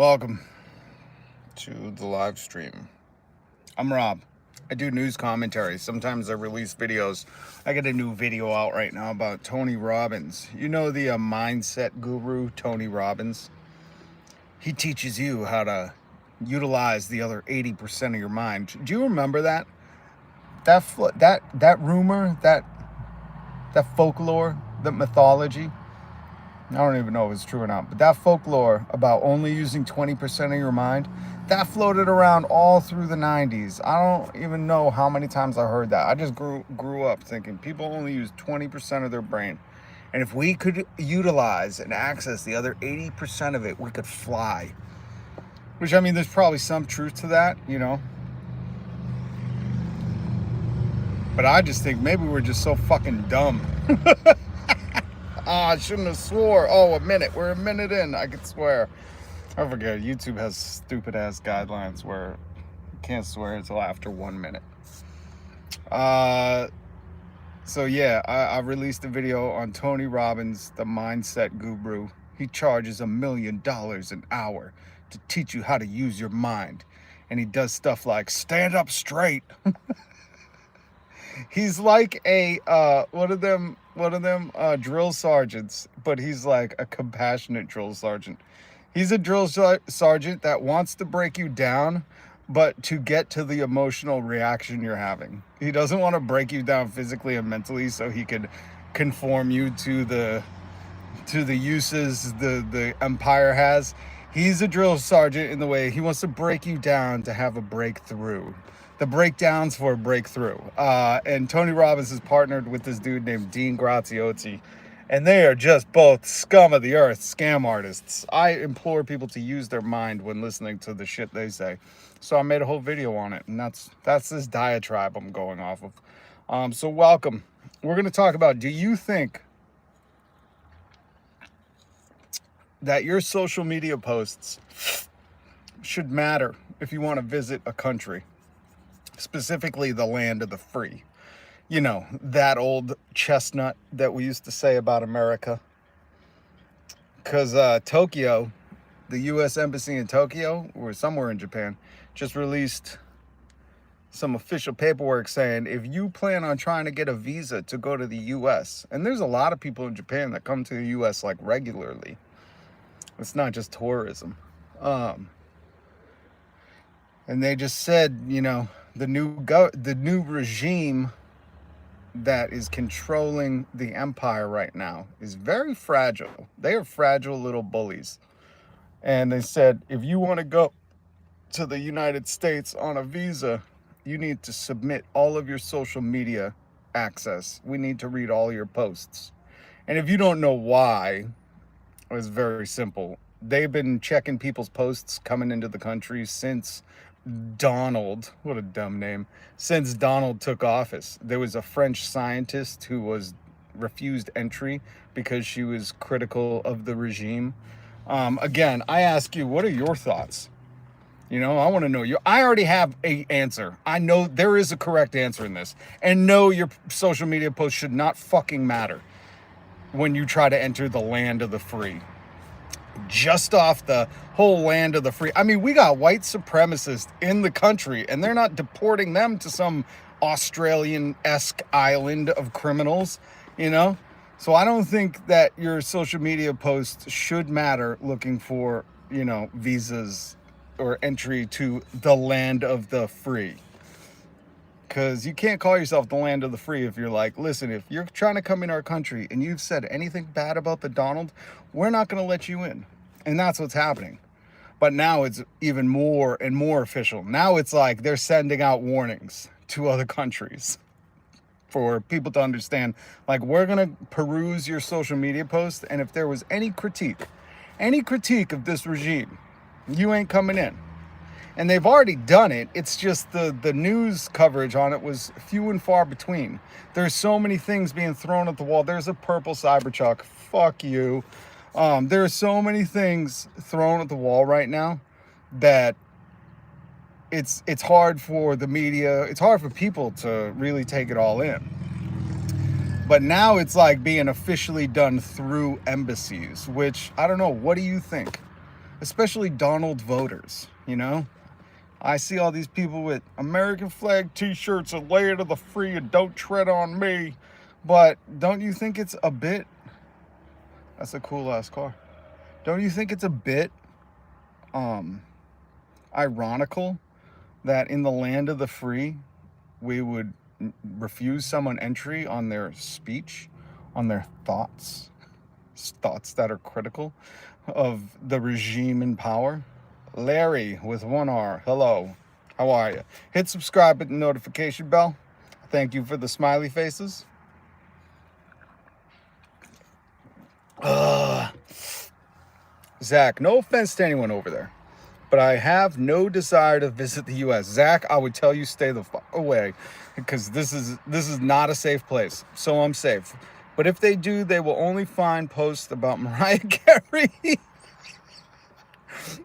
Welcome to the live stream. I'm Rob. I do news commentary. Sometimes I release videos. I got a new video out right now about Tony Robbins. You know the mindset guru, Tony Robbins? He teaches you how to utilize the other 80% of your mind. Do you remember that? That rumor, that folklore, that mythology? I don't even know if it's true or not, but that folklore about only using 20% of your mind, that floated around all through the 90s. I don't even know how many times I heard that. I just grew up thinking people only use 20% of their brain. And if we could utilize and access the other 80% of it, we could fly. Which, I mean, there's probably some truth to that, you know. But I just think maybe we're just so fucking dumb. I shouldn't have swore. Oh, a minute. We're a minute in. I could swear. I forget. YouTube has stupid ass guidelines where you can't swear until after 1 minute. So yeah, I released a video on Tony Robbins, the mindset guru. He charges $1 million an hour to teach you how to use your mind. And he does stuff like stand up straight. He's like a one of them drill sergeants, but he's like a compassionate drill sergeant. He's a drill sergeant that wants to break you down, but to get to the emotional reaction you're having. He doesn't want to break you down physically and mentally so he could conform you to the uses the empire has. He's a drill sergeant in the way he wants to break you down to have a breakthrough. The breakdowns for a breakthrough. And Tony Robbins is partnered with this dude named Dean Graziosi. And they are just both scum of the earth, scam artists. I implore people to use their mind when listening to the shit they say. So I made a whole video on it. And that's this diatribe I'm going off of. So welcome. We're going to talk about, do you think that your social media posts should matter if you want to visit a country? Specifically the land of the free. You know, that old chestnut that we used to say about America. Because Tokyo, the U.S. Embassy in Tokyo, or somewhere in Japan, just released some official paperwork saying if you plan on trying to get a visa to go to the U.S., and there's a lot of people in Japan that come to the U.S. like regularly. It's not just tourism. And they just said, you know, the new regime that is controlling the empire right now is very fragile. They are fragile little bullies. And they said, if you want to go to the United States on a visa, you need to submit all of your social media access. We need to read all your posts. And if you don't know why, it's very simple. They've been checking people's posts coming into the country since Donald, what a dumb name, since Donald took office. There was a French scientist who was refused entry because she was critical of the regime. Again, I ask you, what are your thoughts? You know, I want to know you. I already have an answer. I know there is a correct answer in this. And no, your social media posts should not fucking matter when you try to enter the land of the free. Just off the whole land of the free. I mean, we got white supremacists in the country and they're not deporting them to some Australian-esque island of criminals, you know? So I don't think that your social media posts should matter looking for, you know, visas or entry to the land of the free. Because you can't call yourself the land of the free if you're like, listen, if you're trying to come in our country and you've said anything bad about the Donald, we're not going to let you in. And that's what's happening. But now it's even more and more official. Now it's like they're sending out warnings to other countries for people to understand, like, we're going to peruse your social media posts. And if there was any critique of this regime, you ain't coming in. And they've already done it. It's just the news coverage on it was few and far between. There's so many things being thrown at the wall. There's a purple Cybertruck. Fuck you. There are so many things thrown at the wall right now that it's hard for the media. It's hard for people to really take it all in. But now it's like being officially done through embassies, which I don't know. What do you think? especially Donald voters, you know? I see all these people with American flag t-shirts and Land of the Free and Don't Tread on Me. But don't you think it's a bit... That's a cool ass car. Don't you think it's a bit ironical that in the land of the free, we would refuse someone entry on their speech, on their thoughts that are critical of the regime in power? Larry with 1R, hello, how are you? Hit subscribe, hit the notification bell. Thank you for the smiley faces. Zach, no offense to anyone over there, but I have no desire to visit the U.S. Zach, I would tell you stay the fuck away, because this is not a safe place. So I'm safe. But if they do, they will only find posts about Mariah Carey.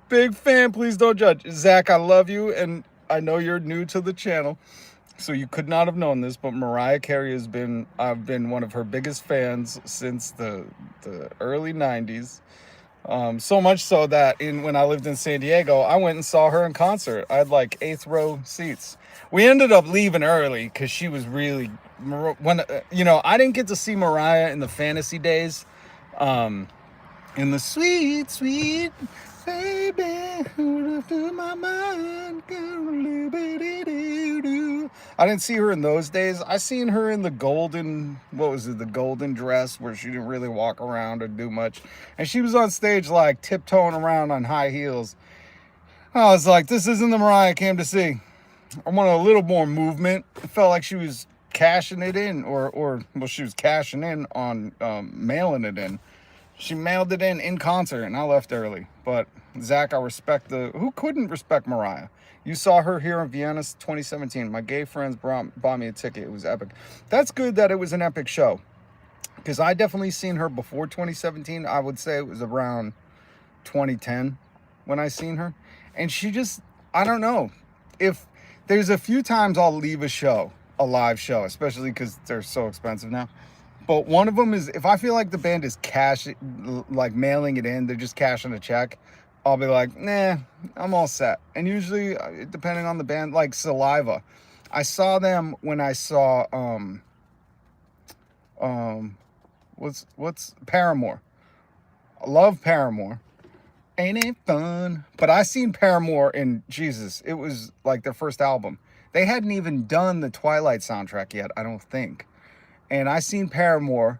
Big fan, please don't judge. Zach, I love you, and I know you're new to the channel, so you could not have known this, but Mariah Carey I've been one of her biggest fans since the early 90s. So much so that when I lived in San Diego, I went and saw her in concert. I had like 8th row seats. We ended up leaving early because she was really, I didn't get to see Mariah in the fantasy days. In the sweet, sweet baby, to my mind, I didn't see her in those days. I seen her in the golden, the golden dress where she didn't really walk around or do much. And she was on stage like tiptoeing around on high heels. I was like, this isn't the Mariah I came to see. I wanted a little more movement. It felt like she was cashing it in she was cashing in on mailing it in. She mailed it in concert, and I left early. But Zach, I respect who couldn't respect Mariah? You saw her here in Vienna 2017. My gay friends bought me a ticket. It was epic. That's good that it was an epic show, because I definitely seen her before 2017. I would say it was around 2010 when I seen her. And she just, I don't know. If there's a few times I'll leave a live show, especially because they're so expensive now. But one of them is if I feel like the band is mailing it in, they're just cashing a check, I'll be like, nah, I'm all set. And usually, depending on the band, like Saliva, I saw them when I saw what's Paramore. I love Paramore. Ain't it fun? But I seen Paramore in Jesus. It was like their first album. They hadn't even done the Twilight soundtrack yet, I don't think. And I seen Paramore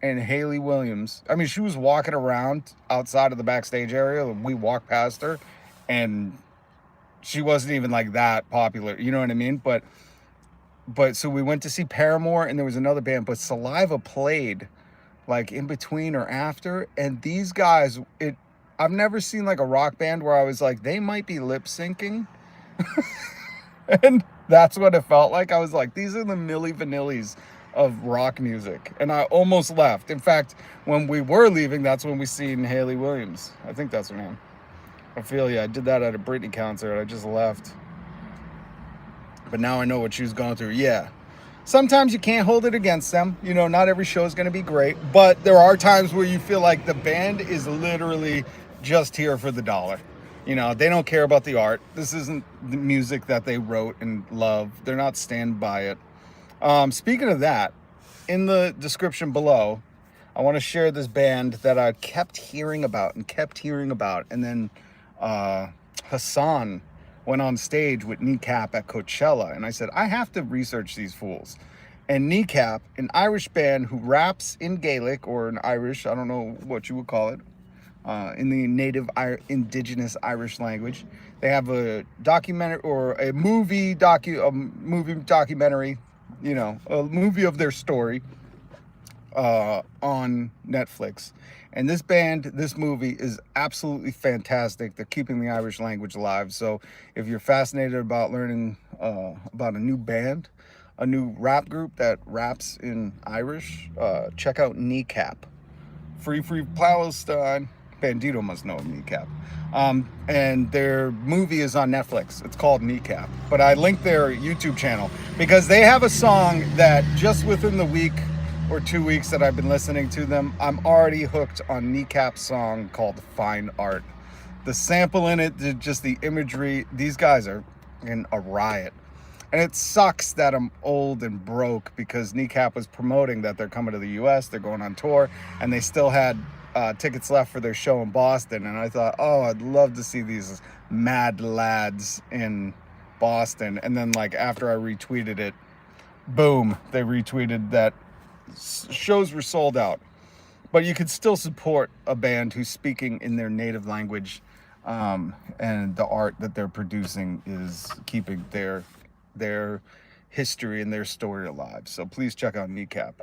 and Hayley Williams. I mean, she was walking around outside of the backstage area. We walked past her, and she wasn't even like that popular. You know what I mean? But so we went to see Paramore, and there was another band. But Saliva played like in between or after. And these guys, I've never seen like a rock band where I was like, they might be lip syncing. And that's what it felt like. I was like, these are the Milli Vanillis of rock music. And I almost left. In fact, when we were leaving, that's when we seen Hayley Williams. I think that's her name. I feel I did that at a Britney concert. I just left. But now I know what she was going through. Yeah. Sometimes you can't hold it against them. You know, not every show is going to be great. But there are times where you feel like the band is literally just here for the dollar. You know, they don't care about the art. This isn't the music that they wrote and love. They're not stand by it. Speaking of that, in the description below, I want to share this band that I kept hearing about. And then Hassan went on stage with Kneecap at Coachella. And I said, I have to research these fools. And Kneecap, an Irish band who raps in Gaelic or in Irish, I don't know what you would call it, in the native indigenous Irish language. They have a documentary or a movie documentary, you know, a movie of their story on Netflix. And this movie is absolutely fantastic. They're keeping the Irish language alive. So if you're fascinated about learning about a new band, a new rap group that raps in Irish, check out Kneecap. Free Palestine. Bandito must know Kneecap. And their movie is on Netflix. It's called Kneecap. But I linked their YouTube channel because they have a song that just within the week or 2 weeks that I've been listening to them, I'm already hooked on Kneecap's song called Fine Art. The sample in it, just the imagery. These guys are in a riot. And it sucks that I'm old and broke, because Kneecap was promoting that they're coming to the U.S., they're going on tour, and they still had tickets left for their show in Boston. And I thought, oh, I'd love to see these mad lads in Boston. And then, like, after I retweeted it, boom, they retweeted that shows were sold out. But you could still support a band who's speaking in their native language, and the art that they're producing is keeping their history and their story alive. So please check out Kneecap.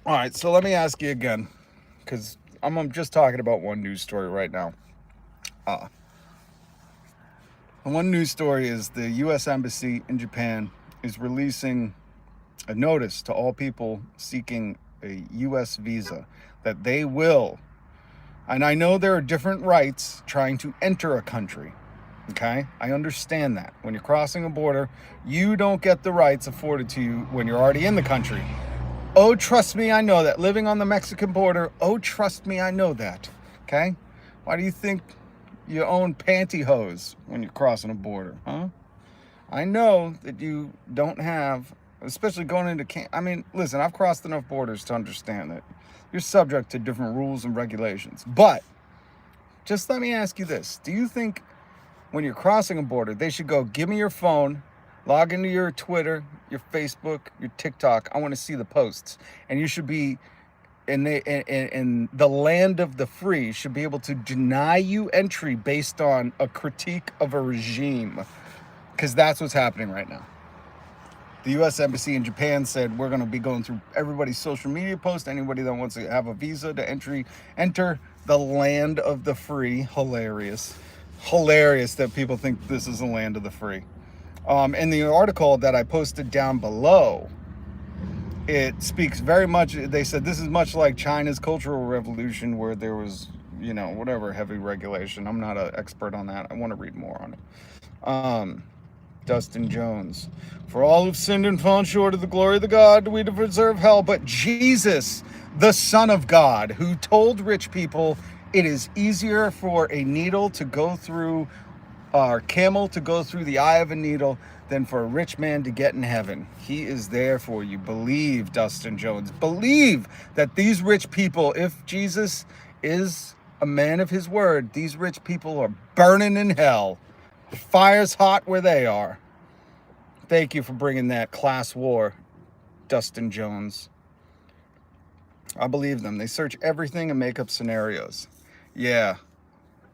All right, so let me ask you again, because I'm just talking about one news story right now. One news story is the U.S. Embassy in Japan is releasing a notice to all people seeking a U.S. visa that they will, and I know there are different rights trying to enter a country, okay? I understand that. When you're crossing a border, you don't get the rights afforded to you when you're already in the country. Oh, trust me, I know that. Living on the Mexican border, oh, trust me, I know that, okay? Why do you think you own pantyhose when you're crossing a border, huh? I know that you don't have, especially going into I mean, listen, I've crossed enough borders to understand that you're subject to different rules and regulations. But just let me ask you this. Do you think when you're crossing a border, they should go, give me your phone, log into your Twitter, your Facebook, your TikTok, I want to see the posts. And you should be, in the land of the free, should be able to deny you entry based on a critique of a regime. Because that's what's happening right now. The U.S. Embassy in Japan said, we're going to be going through everybody's social media post. Anybody that wants to have a visa to enter the land of the free. Hilarious. Hilarious that people think this is the land of the free. In the article that I posted down below, it speaks very much, they said this is much like China's Cultural Revolution, where there was, whatever, heavy regulation. I'm not an expert on that. I want to read more on it. Dustin Jones. For all who've sinned and fallen short of the glory of the God, we deserve hell. But Jesus, the Son of God, who told rich people it is easier for a needle to go through, or camel to go through the eye of a needle, than for a rich man to get in heaven. He is there for you. Believe, Dustin Jones. Believe that these rich people, if Jesus is a man of his word, these rich people are burning in hell. Fire's hot where they are. Thank you for bringing that class war, Dustin Jones. I believe them. They search everything and make up scenarios. Yeah.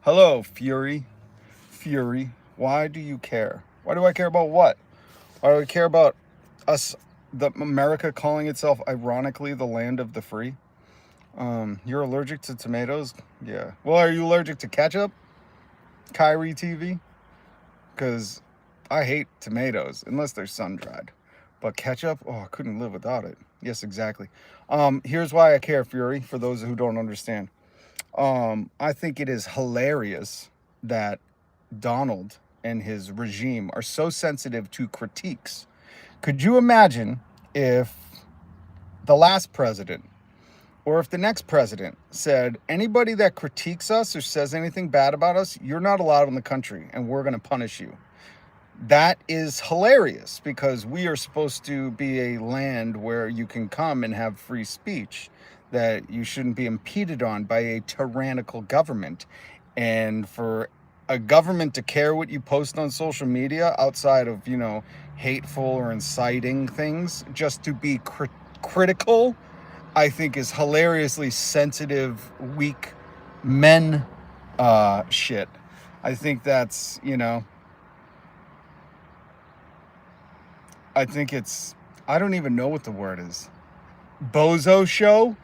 Hello, Fury. Fury. Why do you care? Why do I care about what? Why do I care about us, America calling itself ironically the land of the free? You're allergic to tomatoes? Yeah. Well, are you allergic to ketchup? Kyrie TV? Because I hate tomatoes, unless they're sun-dried. But ketchup, oh, I couldn't live without it. Yes, exactly. Here's why I care, Fury, for those who don't understand. I think it is hilarious that Donald and his regime are so sensitive to critiques. Could you imagine if the last president, or if the next president, said, anybody that critiques us or says anything bad about us, you're not allowed in the country and we're going to punish you? That is hilarious, because we are supposed to be a land where you can come and have free speech, that you shouldn't be impeded on by a tyrannical government. And for a government to care what you post on social media outside of, hateful or inciting things, just to be critical, I think is hilariously sensitive, weak men shit. I think that's, I think it's, I don't even know what the word is. Bozo show,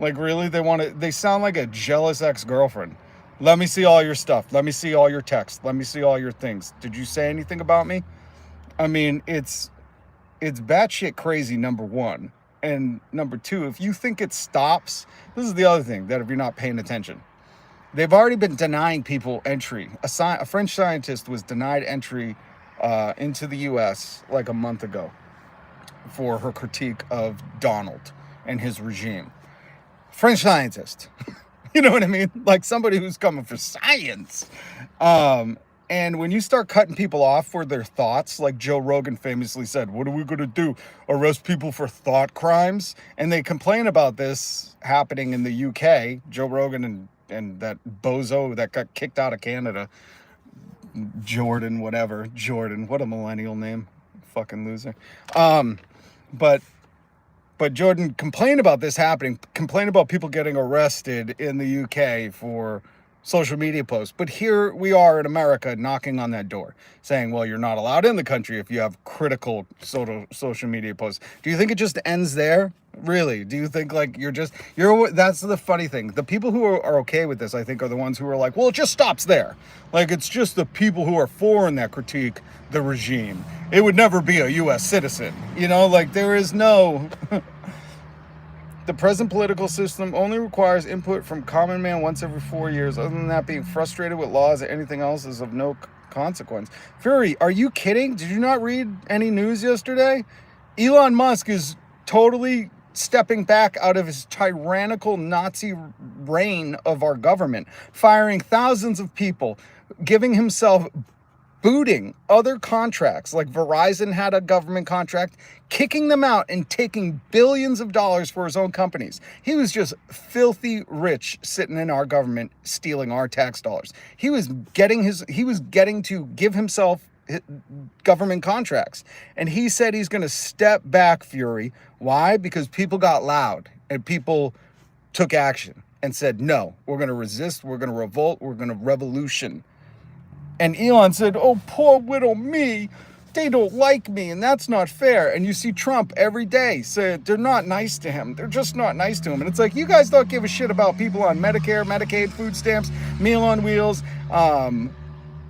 like really they sound like a jealous ex-girlfriend. Let me see all your stuff. Let me see all your texts. Let me see all your things. Did you say anything about me? I mean, it's batshit crazy, number one. And number two, if you think it stops, this is the other thing, that if you're not paying attention, they've already been denying people entry. A French scientist was denied entry into the U.S. like a month ago for her critique of Donald and his regime. French scientist. You know what I mean? Like somebody who's coming for science. And when you start cutting people off for their thoughts, like Joe Rogan famously said, what are we going to do? Arrest people for thought crimes? And they complain about this happening in the UK. Joe Rogan and that bozo that got kicked out of Canada. Jordan, whatever. Jordan, what a millennial name. Fucking loser. But Jordan complained about this happening, complained about people getting arrested in the UK for social media posts. But here we are in America knocking on that door saying, well, you're not allowed in the country if you have critical social media posts. Do you think it just ends there? Really? Do you think like that's the funny thing. The people who are okay with this, I think, are the ones who are like, well, it just stops there. Like, it's just the people who are foreign that critique the regime. It would never be a U.S. citizen. You know, like there is no... The present political system only requires input from common man once every 4 years. Other than that, being frustrated with laws or anything else is of no consequence. Fury, are you kidding? Did you not read any news yesterday? Elon Musk is totally stepping back out of his tyrannical Nazi reign of our government, firing thousands of people, giving himself booting other contracts, like Verizon had a government contract, kicking them out and taking billions of dollars for his own companies. He was just filthy rich sitting in our government, stealing our tax dollars. He was getting to give himself government contracts. And he said he's going to step back, Fury. Why? Because people got loud and people took action and said, no, we're going to resist, we're going to revolt, we're going to revolution. And Elon said, oh, poor widow me, they don't like me, and that's not fair. And you see Trump every day say they're not nice to him. They're just not nice to him. And it's like, you guys don't give a shit about people on Medicare, Medicaid, food stamps, Meal on Wheels,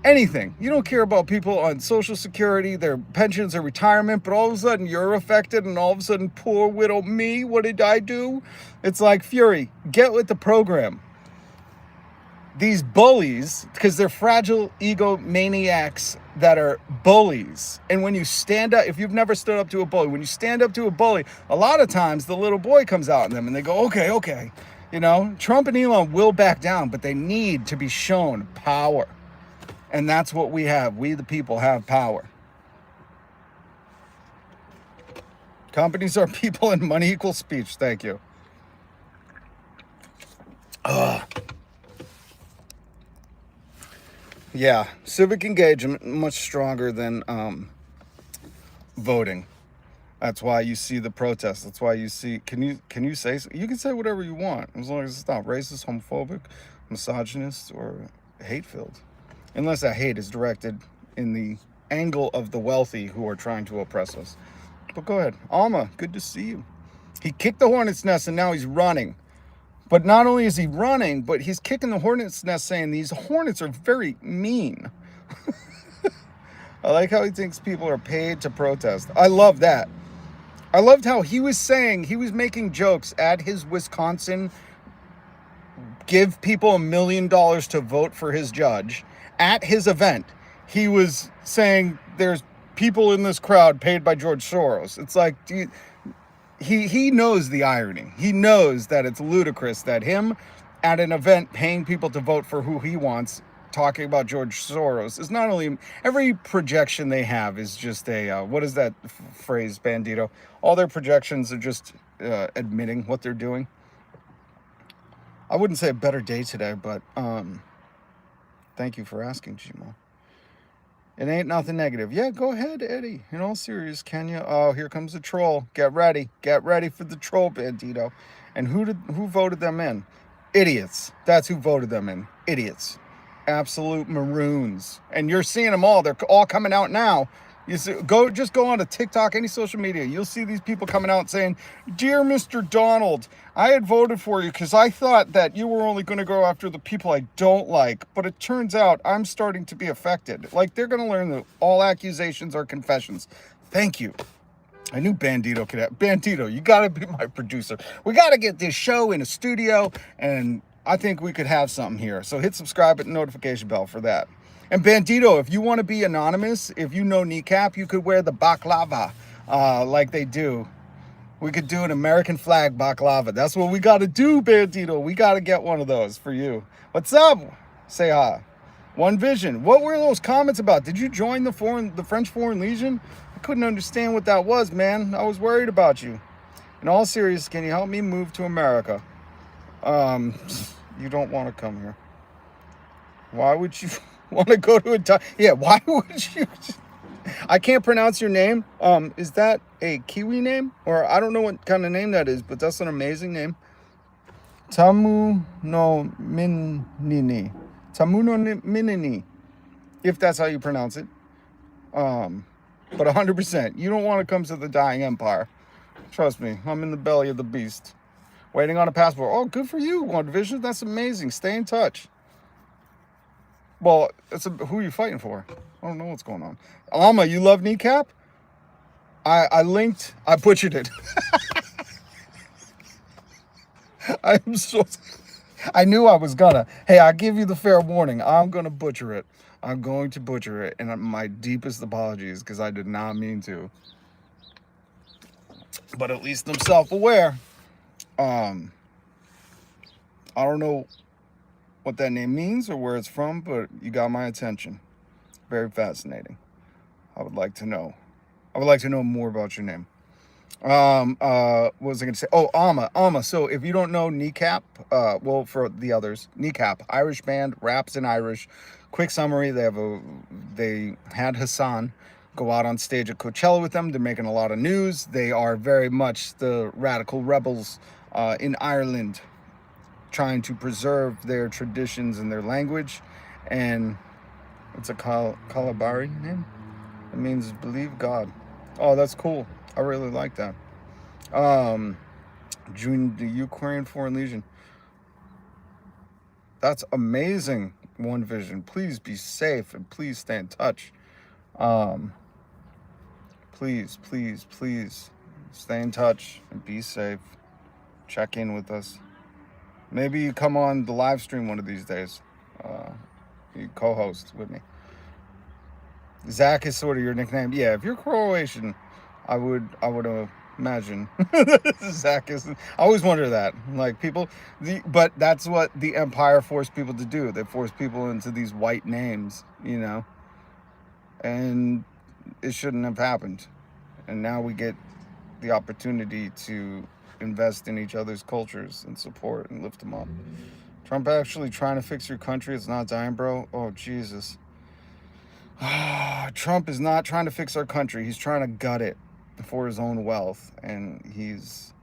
anything. You don't care about people on Social Security, their pensions or retirement, but all of a sudden you're affected, and all of a sudden, poor widow me, what did I do? It's like, Fury, get with the program. These bullies, because they're fragile ego maniacs that are bullies. And when you stand up, if you've never stood up to a bully, when you stand up to a bully, a lot of times the little boy comes out in them and they go, okay. You know, Trump and Elon will back down, but they need to be shown power. And that's what we have. We, the people, have power. Companies are people and money equals speech. Thank you. Yeah, civic engagement much stronger than voting. That's why you see the protests. That's why you see. Can you say, you can say whatever you want as long as it's not racist, homophobic, misogynist, or hate-filled, unless that hate is directed in the angle of the wealthy who are trying to oppress us. But go ahead, Alma. Good to see you. He kicked the hornet's nest and now he's running. But not only is he running, but he's kicking the hornet's nest saying these hornets are very mean. I like how he thinks people are paid to protest. I love that. I loved how he was saying, he was making jokes at his Wisconsin, give people $1 million to vote for his judge. At his event, he was saying there's people in this crowd paid by George Soros. It's like, He knows the irony. He knows that it's ludicrous that him at an event paying people to vote for who he wants, talking about George Soros, is not only, every projection they have is just a, what is that phrase, Bandito? All their projections are just admitting what they're doing. I wouldn't say a better day today, but thank you for asking, Gmo. It ain't nothing negative. Yeah, go ahead, Eddie. In all serious, Kenya. Oh, here comes the troll. Get ready. Get ready for the troll, Bandito. And who voted them in? Idiots. That's who voted them in. Idiots. Absolute maroons. And you're seeing them all. They're all coming out now. You see, just go on to TikTok, any social media. You'll see these people coming out saying, "Dear Mr. Donald, I had voted for you because I thought that you were only going to go after the people I don't like. But it turns out I'm starting to be affected." Like, they're going to learn that all accusations are confessions. Thank you. I knew Bandito could have. Bandito, you got to be my producer. We got to get this show in a studio, and I think we could have something here. So hit subscribe and notification bell for that. And Bandito, if you want to be anonymous, if you know Kneecap, you could wear the baklava like they do We could do an American flag baklava. That's what we got to do, Bandito. We got to get one of those for you. What's up? Say hi. One Vision. What were those comments about? Did you join the French Foreign Legion? I couldn't understand what that was, man. I was worried about you. In all seriousness, can you help me move to America? You don't want to come here. Why would you want to go to a... Yeah, why would you... I can't pronounce your name. Is that a Kiwi name? Or I don't know what kind of name that is, but that's an amazing name. Tamu no Minini. Tamu no Minini. If that's how you pronounce it. But 100%. You don't want to come to the dying empire. Trust me. I'm in the belly of the beast. Waiting on a passport. Oh, good for you, One Division. That's amazing. Stay in touch. Well, who are you fighting for? I don't know what's going on. Alma, you love Kneecap? I butchered it. I'm so... I knew I was gonna. Hey, I give you the fair warning. I'm gonna butcher it. I'm going to butcher it. And my deepest apologies, because I did not mean to. But at least I'm self-aware. I don't know what that name means or where it's from, but you got my attention. Very fascinating. I would like to know. I would like to know more about your name. What was I going to say? Oh, Alma. So if you don't know Kneecap, well, for the others, Kneecap, Irish band, raps in Irish. Quick summary: they had Hassan go out on stage at Coachella with them. They're making a lot of news. They are very much the radical rebels in Ireland, trying to preserve their traditions and their language. And it's a Kalabari name. It means believe God. Oh, that's cool. I really like that. Join the Ukraine Foreign Legion. That's amazing, One Vision. Please be safe and please stay in touch. Please stay in touch and be safe. Check in with us. Maybe you come on the live stream one of these days. You co-host with me. Zach is sort of your nickname. Yeah, if you're Croatian, I would imagine Zach is. I always wonder that. Like people, but that's what the Empire forced people to do. They forced people into these white names, you know. And it shouldn't have happened. And now we get the opportunity to invest in each other's cultures and support and lift them up. Trump actually trying to fix your country. It's not dying, bro. Oh, Jesus. Trump is not trying to fix our country. He's trying to gut it for his own wealth. And he's...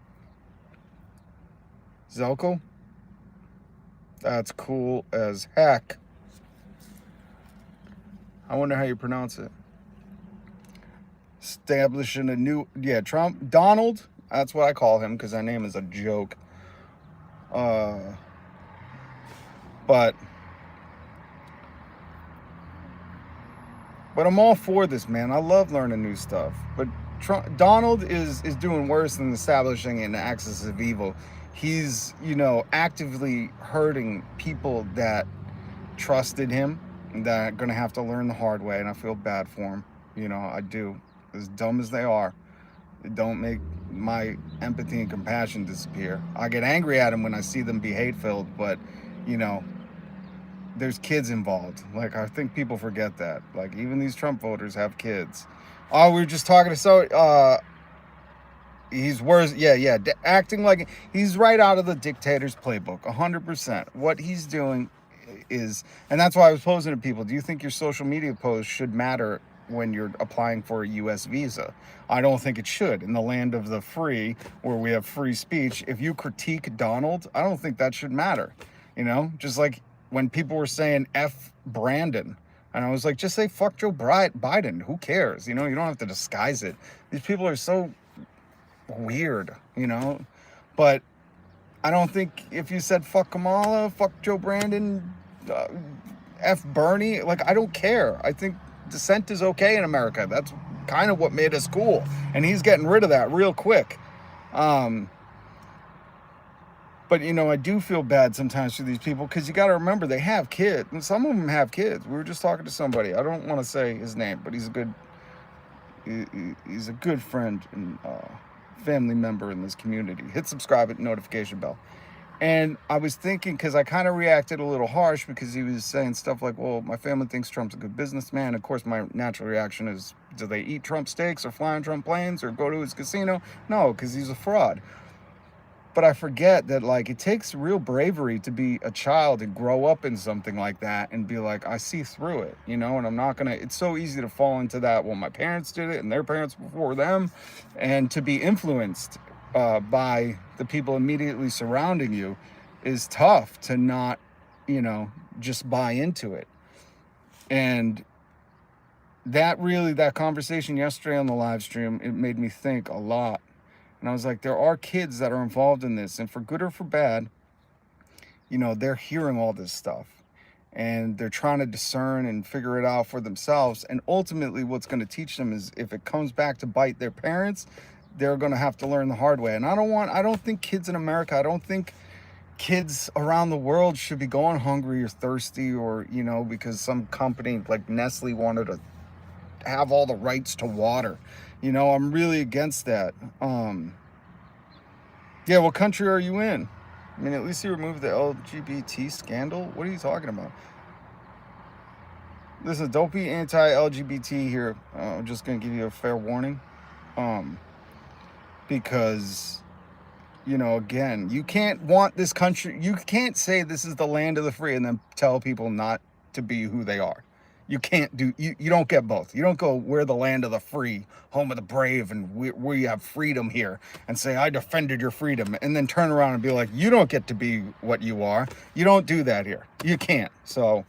Zelko? That's cool as heck. I wonder how you pronounce it. Establishing a new... Yeah, Trump. Donald. That's what I call him because that name is a joke. But I'm all for this, man. I love learning new stuff. But Donald is doing worse than establishing an axis of evil. He's, actively hurting people that trusted him, that are going to have to learn the hard way. And I feel bad for him. I do. As dumb as they are, it don't make my empathy and compassion disappear. I get angry at them when I see them be hate-filled, but, there's kids involved. Like, I think people forget that. Like, even these Trump voters have kids. Oh, we were just talking to he's worse. Yeah. Acting like he's right out of the dictator's playbook, 100%. What he's doing is, and that's why I was posing to people, do you think your social media posts should matter when you're applying for a U.S. visa? I don't think it should. In the land of the free, where we have free speech, if you critique Donald, I don't think that should matter. Just like when people were saying F Brandon, and I was like, just say fuck Joe Biden. Who cares? You don't have to disguise it. These people are so weird, But I don't think if you said fuck Kamala, fuck Joe Brandon, F Bernie, like, I don't care. I think dissent is okay in America. That's kind of what made us cool. And he's getting rid of that real quick. But, I do feel bad sometimes for these people because you got to remember they have kids. And some of them have kids. We were just talking to somebody. I don't want to say his name, but he's a good friend and family member in this community. Hit subscribe, hit notification bell. And I was thinking, because I kind of reacted a little harsh because he was saying stuff like, well, my family thinks Trump's a good businessman. Of course, my natural reaction is, do they eat Trump steaks or fly on Trump planes or go to his casino? No, because he's a fraud. But I forget that, like, it takes real bravery to be a child and grow up in something like that and be like, I see through it, and I'm not going to, it's so easy to fall into that. Well, my parents did it and their parents before them, and to be influenced by the people immediately surrounding you is tough to not, just buy into it. And that conversation yesterday on the live stream, it made me think a lot. And I was like, there are kids that are involved in this, and for good or for bad, they're hearing all this stuff and they're trying to discern and figure it out for themselves. And ultimately what's going to teach them is, if it comes back to bite their parents, they're going to have to learn the hard way. And I don't think kids in America, I don't think kids around the world should be going hungry or thirsty or, because some company like Nestle wanted to have all the rights to water. I'm really against that. Yeah, what country are you in? I mean, at least he removed the LGBT scandal. What are you talking about? Listen, don't be anti-LGBT here. I'm just going to give you a fair warning. Because, again, you can't want this country. You can't say this is the land of the free and then tell people not to be who they are. You can't do, you don't get both. You don't go, we're the land of the free, home of the brave, and we have freedom here, and say, I defended your freedom, and then turn around and be like, you don't get to be what you are. You don't do that here. You can't. So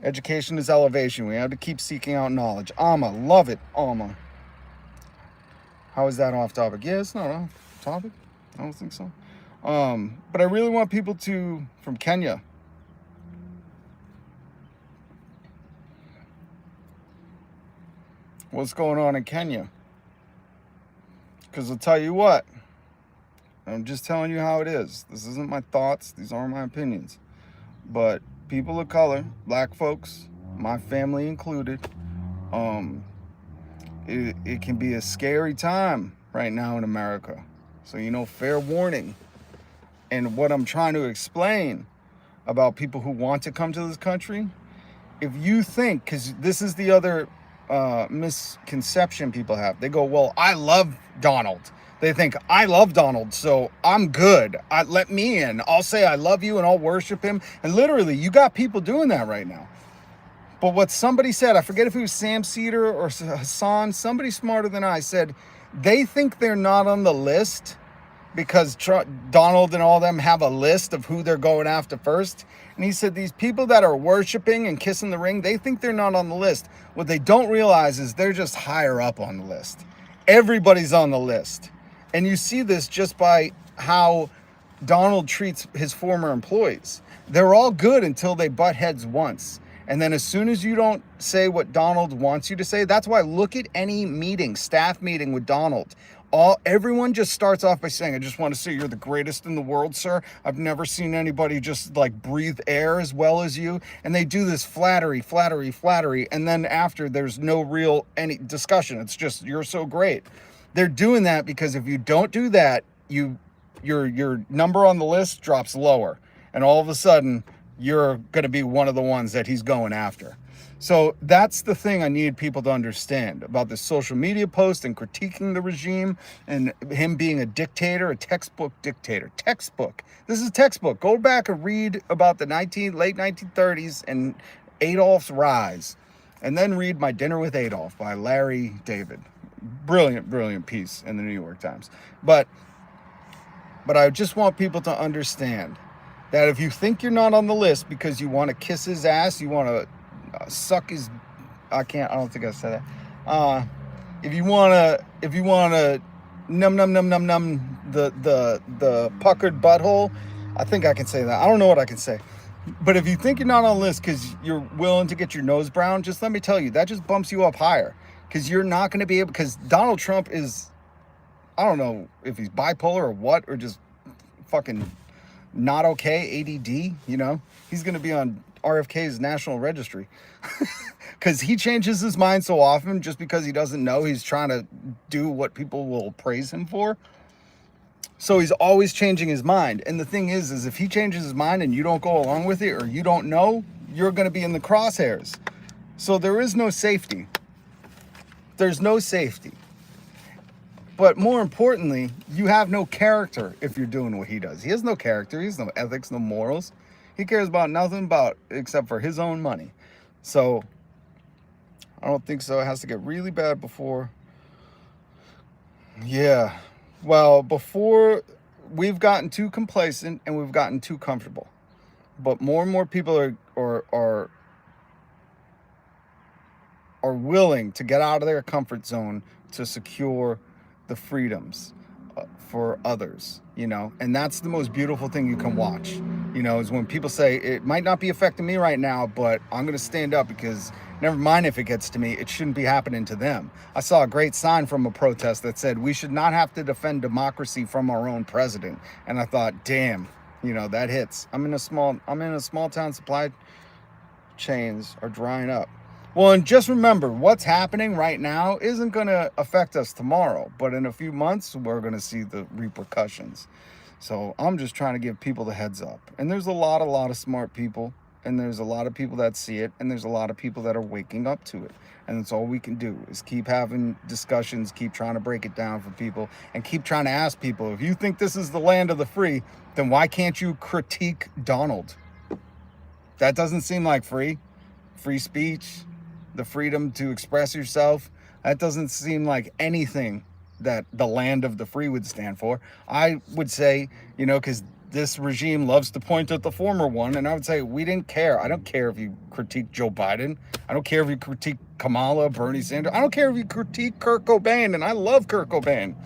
education is elevation. We have to keep seeking out knowledge. Alma, love it, Alma. How is that off topic? Yeah, it's not off topic. I don't think so. But I really want people from Kenya. What's going on in Kenya? Because I'll tell you what, I'm just telling you how it is. This isn't my thoughts. These aren't my opinions. But people of color, black folks, my family included, it can be a scary time right now in America. So, fair warning. And what I'm trying to explain about people who want to come to this country, if you think, because this is the other misconception people have. They go, well, I love Donald. They think, I love Donald, so I'm good. Let me in. I'll say I love you and I'll worship him. And literally, you got people doing that right now. But what somebody said, I forget if it was Sam Cedar or Hassan, somebody smarter than I said, they think they're not on the list because Donald and all of them have a list of who they're going after first. And he said, these people that are worshiping and kissing the ring, they think they're not on the list. What they don't realize is they're just higher up on the list. Everybody's on the list. And you see this just by how Donald treats his former employees. They're all good until they butt heads once. And then as soon as you don't say what Donald wants you to say, that's why look at any meeting, staff meeting with Donald. Everyone just starts off by saying, I just want to say you're the greatest in the world, sir. I've never seen anybody just like breathe air as well as you. And they do this flattery. And then after, there's no real any discussion. It's just, you're so great. They're doing that because if you don't do that, your number on the list drops lower. And all of a sudden, you're going to be one of the ones that he's going after. So that's the thing I need people to understand about this social media post and critiquing the regime and him being a dictator, a textbook dictator. Textbook. This is textbook. Go back and read about the late 1930s and Adolf's rise. And then read My Dinner with Adolf by Larry David. Brilliant piece in the New York Times. But I just want people to understand that if you think you're not on the list because you want to kiss his ass, you want to suck his, I don't think I said that. If you want to num the puckered butthole, I think I can say that. I don't know what I can say. But if you think you're not on the list because you're willing to get your nose brown, just let me tell you, that just bumps you up higher. Because you're not going to be able, because Donald Trump is, I don't know if he's bipolar or what, or just fucking not okay, ADD, you know, he's going to be on RFK's national registry because he changes his mind so often just because he doesn't know he's trying to do what people will praise him for. So he's always changing his mind. And the thing is if he changes his mind and you don't go along with it or you don't know, you're going to be in the crosshairs. So there is no safety. There's no safety. But more importantly, you have no character if you're doing what he does. He has no character. He has no ethics, no morals. He cares about nothing about except for his own money. So I don't think so. It has to get really bad before. Yeah. Well, before we've gotten too complacent and we've gotten too comfortable. But more and more people are willing to get out of their comfort zone to secure the freedoms for others, you know, and that's the most beautiful thing you can watch, you know, is when people say it might not be affecting me right now, but I'm going to stand up because never mind if it gets to me, it shouldn't be happening to them. I saw a great sign from a protest that said we should not have to defend democracy from our own president. And I thought, damn, you know, that hits. I'm in a small town, supply chains are drying up. Well, and just remember, what's happening right now isn't going to affect us tomorrow, but in a few months, we're going to see the repercussions. So I'm just trying to give people the heads up. And there's a lot of smart people, and there's a lot of people that see it, and there's a lot of people that are waking up to it. And that's all we can do is keep having discussions, keep trying to break it down for people, and keep trying to ask people, if you think this is the land of the free, then why can't you critique Donald? That doesn't seem like free speech. The freedom to express yourself, that doesn't seem like anything that the land of the free would stand for. I would say, you know, because this regime loves to point at the former one, and I would say we didn't care. I don't care if you critique Joe Biden. I don't care if you critique Kamala, Bernie Sanders. I don't care if you critique Kurt Cobain, and I love Kurt Cobain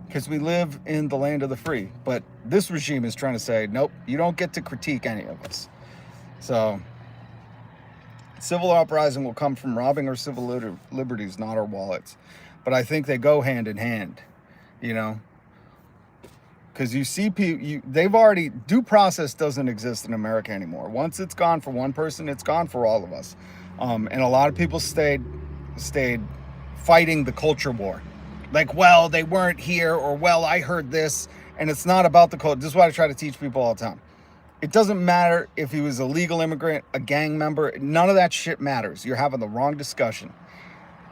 because we live in the land of the free. But this regime is trying to say, nope, you don't get to critique any of us. So civil uprising will come from robbing our civil liberties, not our wallets. But I think they go hand in hand, you know, because you see people, they've already, due process doesn't exist in America anymore. Once it's gone for one person, it's gone for all of us. And a lot of people stayed fighting the culture war. Like, well, they weren't here, or, well, I heard this. And it's not about the culture. This is what I try to teach people all the time. It doesn't matter if he was a legal immigrant, a gang member. None of that shit matters. You're having the wrong discussion.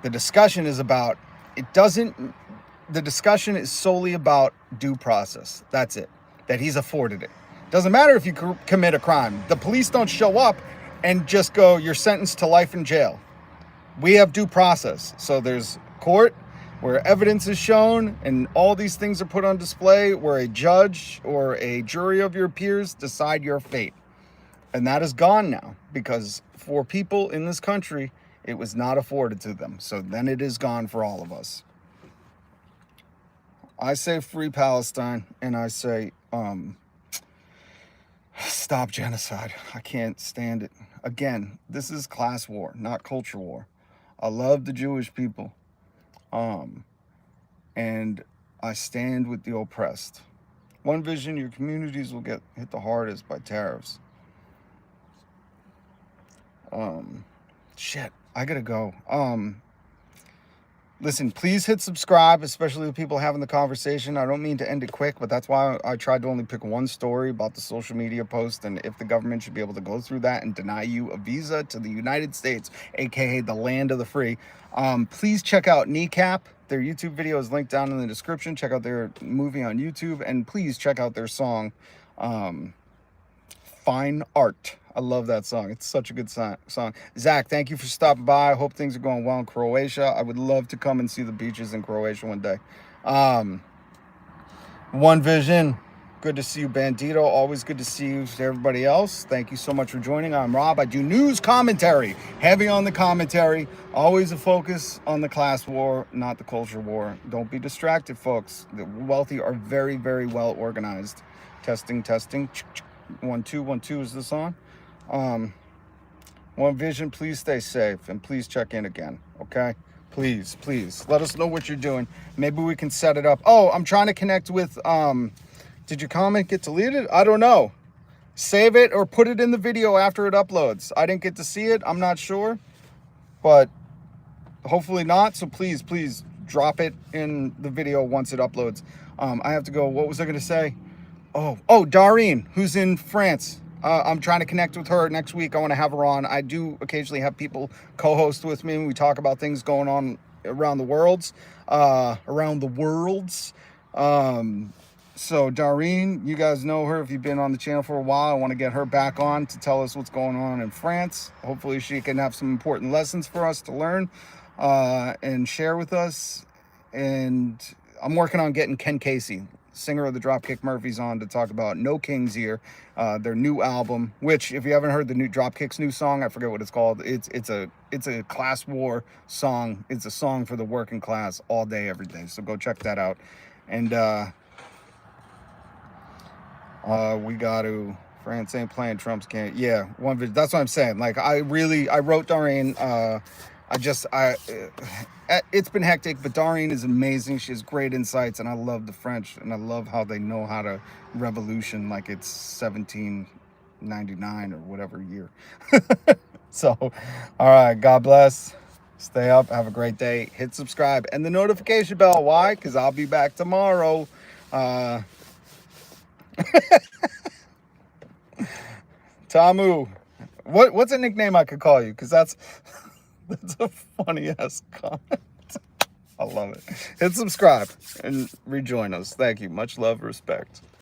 The discussion is about, the discussion is solely about due process. That's it. That he's afforded it. Doesn't matter if you commit a crime. The police don't show up and just go, you're sentenced to life in jail. We have due process. So there's court where evidence is shown and all these things are put on display, where a judge or a jury of your peers decide your fate. And that is gone now, because for people in this country, it was not afforded to them. So then it is gone for all of us. I say free Palestine, and I say stop genocide. I can't stand it. Again, this is class war, not culture war. I love the Jewish people. And I stand with the oppressed. One vision, your communities will get hit the hardest by tariffs. Shit, I gotta go. Listen, please hit subscribe, especially the people having the conversation. I don't mean to end it quick, but that's why I tried to only pick one story about the social media post, and if the government should be able to go through that and deny you a visa to the United States, aka the land of the free. Please check out Kneecap. Their YouTube video is linked down in the description. Check out their movie on YouTube, and please check out their song, Fine Art. I love that song. It's such a good song. Zach, thank you for stopping by. I hope things are going well in Croatia. I would love to come and see the beaches in Croatia one day. One Vision, good to see you, Bandito. Always good to see you to everybody else. Thank you so much for joining. I'm Rob. I do news commentary, heavy on the commentary. Always a focus on the class war, not the culture war. Don't be distracted, folks. The wealthy are very, very well organized. Testing. 1 2 1 2 is this on? One Vision, please stay safe and please check in again, okay? Please let us know what you're doing. Maybe we can set it up. Oh, I'm trying to connect with Did your comment get deleted? I don't know. Save it or put it in the video after it uploads. I didn't get to see it. I'm not sure, but hopefully not. So please drop it in the video once it uploads. I have to go. What was I going to say? Oh, Darlene, who's in France. I'm trying to connect with her next week. I want to have her on. I do occasionally have people co-host with me. We talk about things going on around the worlds. So Darlene, you guys know her if you've been on the channel for a while. I want to get her back on to tell us what's going on in France. Hopefully she can have some important lessons for us to learn and share with us. And I'm working on getting Ken Casey, singer of the Dropkick Murphys, on to talk about No King's Year, their new album, which if you haven't heard the new Dropkick's new song, I forget what it's called. It's a class war song. It's a song for the working class all day, every day. So go check that out. And we got to, France ain't playing, Trump's can't. Yeah, one video. That's what I'm saying. Like, I wrote Darlene. It's been hectic, but Darlene is amazing. She has great insights, and I love the French, and I love how they know how to revolution like it's 1799 or whatever year. So, all right, God bless. Stay up. Have a great day. Hit subscribe and the notification bell. Why? Because I'll be back tomorrow. Tamu, what's a nickname I could call you? Because that's a funny ass comment. I love it. Hit subscribe and rejoin us. Thank you. Much love, respect.